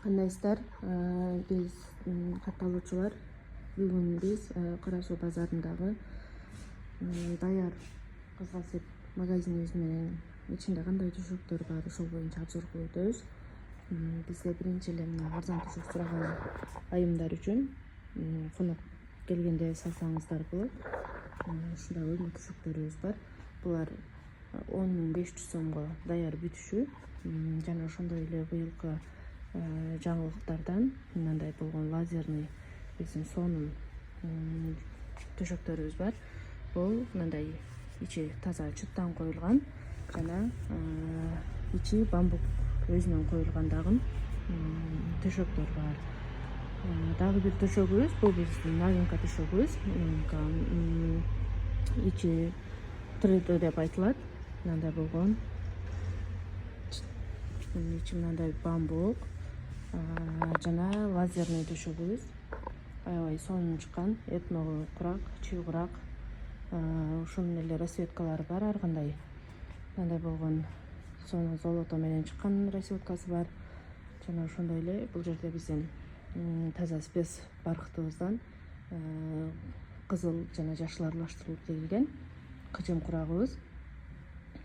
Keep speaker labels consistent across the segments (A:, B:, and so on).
A: Кандайсыздар? Биз катталуучулар бүгүн биз Кара Суу базарындагы даяр кызгасеп магазинибиз менен ичинде кандай төшөктөр бар ошол боюнча обзор кылып өтөбүз. Бизде биринчи эле мына арзан төшөк сураган айымдар үчүн конок келгенде салсаңыздар болот. Ушундай ойма төшөктөрүбүз бар. Булар 10.500 сомго даяр бүтүшү. Жана ошондой эле быйылкы жаңылыктардан мындай болгон лазерный биздин сонун төшөктөрүбүз бар. Бул мындай ичи таза чуттан коюлган жана ичи бамбук өзүнөн коюлган дагы төшөктөр бар. Дагы бир төшөгүбүз, бул биздин новинка төшөгүбүз. Ичи 3D деп айтылат. Мындай болгон ичи мындай бамбук жана лазерный төшөгүбүз. Аябай сонун чыккан, этно курак, чүй курак. Ушунун эле расцветкалары бар ар кандай. Мындай болгон сонун золото менен чыккан расцветкасы бар. Жана ошондой эле бул жерде биздин таза спец баркытыбыздан кызыл жана жашыл аралаштырылып тегилген кыжым курагыбыз.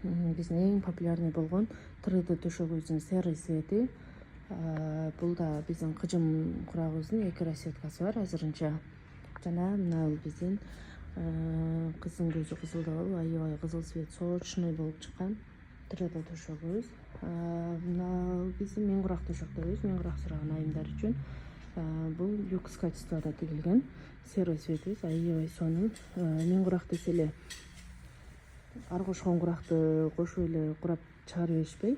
A: Биздин эң популярный болгон 3D төшөгүбүздүн серый цвети. Бул да биздин кыжым курагыбыздын эки расцветкасы бар азырынча. Жана мына биздин кыздын көзү кызылдагы аябай кызыл цвет сочный болуп чыккан 3D төшөгүбүз. Мына биздин мен курак төшөктөрүбүз, мен курак сураган айымдар үчүн. Бул люкс качествода тигилген серый цветибиз аябай сонун. Мен курак десе эле ар кошкон куракты кошуп эле курап чыгарып беришпей,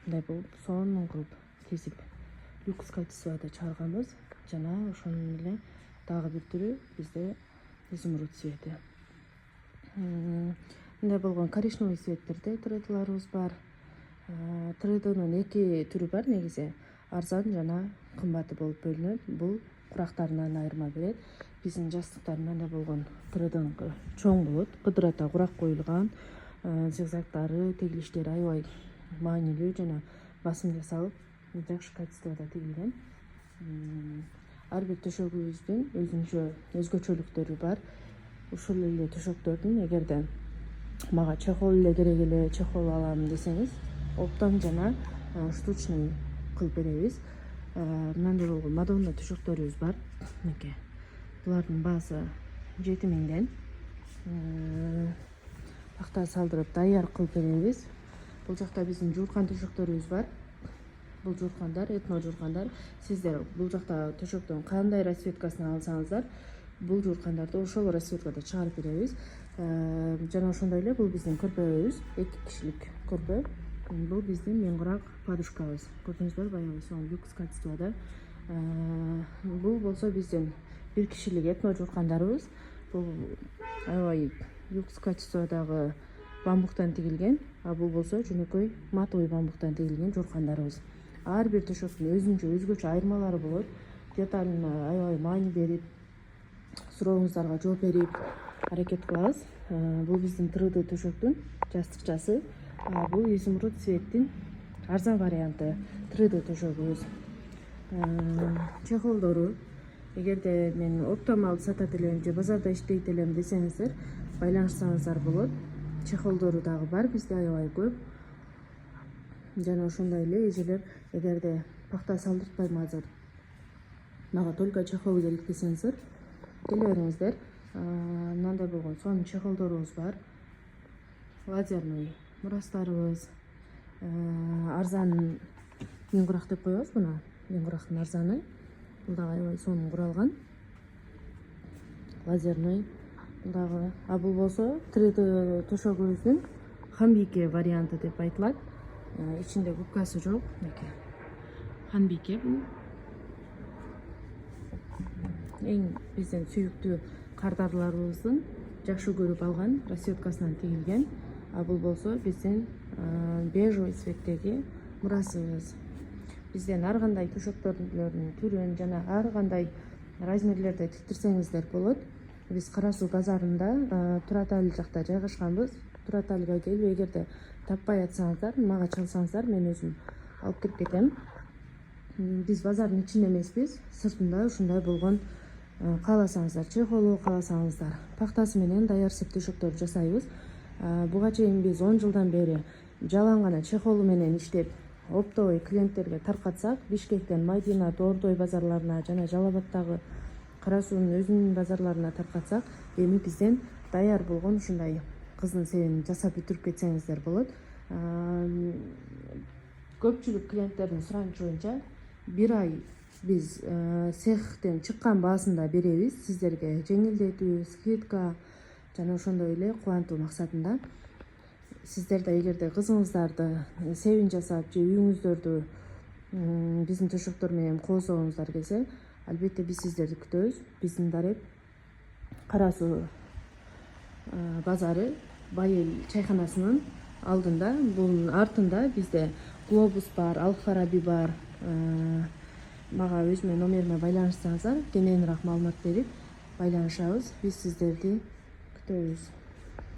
A: мындай болуп сонун кылып кесип люкс качествода чыгарганбыз. Жана ошонун эле дагы бир түрү бизде изумруд цвети. Мындай болгон коричневый цветтерде 3D'ларыбыз бар. 3D'нын эки түрү бар негизи. Арзан жана кымбаты болуп бөлүнөт. Бул курактарынан айырма берет. Биздин жастыктар мындай болгон 3D чоң болот. Кыдырата курак коюлган, зигзагдары, тегилиштери аябай маанилүү жана басым жасалып, жакшы качествода тигилген. Ар бир төшөгүбүздүн өзгөчөлүктөрү бар. Ушул эле төшөктөрдүн эгерде мага чехол эле керек эле, чехол алам десеңиз, оптом жана штучный кылып беребиз. Мындай болгон Мадонна төшөктөрүбүз бар. Мынакей. Булардын баасы 7000ден. Такта салдырып даяр кылып беребиз. Бул жакта биздин жууркан төшөктөрүбүз бар. Бул жууркандар, этно жууркандар. Сиздер бул жакта төшөктөн кандай расцветкасын алсаңыздар, бул жууркандарды ошол расцветкада чыгарып беребиз. Жана ошондой эле бул биздин көрпөбүз, 2 кишилик көрпө. Бул биздин мен курак подушкабыз. Көрдүңүздөрбү, аябай сонун люкс качествода. Бул болсо биздин 1 кишилик этно жууркандарыбыз. Бул аябай люкс качестводагы бамбуктан тигилген, а бул болсо жөнөкөй матовый бамбуктан тигилген жууркандарыбыз. Ар бир төшөктүн өзгөчө айырмалары болот. Деталына аябай маани берип, сурооңуздарга жооп берип аракет кылабыз. Бул биздин 3D төшөктүн жастыкчасы. Бул изумруд цветтин арзан варианты 3D төшөгүбүз. Чехолдору, эгерде мен оптом алып сатат элем же базарда иштейт элем десеңиздер, байланышсаңыздар болот. Чехолдору дагы бар бизде аябай көп. Жана ошондой эле эжелер эгерде пахта салдыртпайм азыр, мага только чехол керек десеңиздер, келе бериңиздер. Мындай болгон сонун чехолдорубуз бар. Лазерный мурастарыбыз, арзан мен курак деп коебуз муну. Мен курактын арзаны. Бул дагы аябай сонун куралган. Лазерный дагы. Бул болсо 3D төшөгүбүздүн ханбийке варианты деп айтылат. Ичинде губкасы жок. Ханбийке бул эң биздин сүйүктүү кардарларыбыздын жакшы көрүп алган расцветкасынан тигилген. Бул болсо биздин бежевый цветтеги мурасыбыз. Бизден ар кандай төшөктөрдүн түрүн жана ар кандай размерлерде тиктирсеңиздер болот. Биз Кара Суу базарында Туратал жакта жайгашканбыз. Тураталга келип, эгерде таппай атсаңыздар, мага чалсаңыздар, мен өзүм алып кирип кетем. Биз базардын ичинде эмеспиз, сыртында ушундай болгон. Кааласаңыздар чехолу, кааласаңыздар пактасы менен даяр сеп төшөктөрдү жасайбыз. Буга чейин биз 10 жылдан бери жалаң гана чехолу менен иштеп, оптовый клиенттерге таркатсак, Бишкектен Майдина, Тордой базарларына жана Жалал Абадтагы Кара Суунун өзүнүн базарларына таркатсак, эми бизден даяр болгон ушундай кыздын себин жасап бүтүрүп кетсеңиздер болот. Көпчүлүк клиенттердин суранычы боюнча 1 ай биз цехтен чыккан баасында беребиз сиздерге, жеңилдетүү, скидка жана ошондой эле кубантуу максатында. Сиздер да эгерде кызыңыздарды себин жасап же үйүңүздөрдү биздин төшөктөр менен коозгоңуздар келсе, албетте биз сиздерди күтөбүз. Биздин дарек Кара Суу базары Байел чайканасынын алдында, бунун артында бизде Глобус бар, Ал Фараби бар. Мага өзүмө номериме байланышсаңыздар, кененирээк маалымат берип байланышабыз. Биз сиздерди күтөбүз.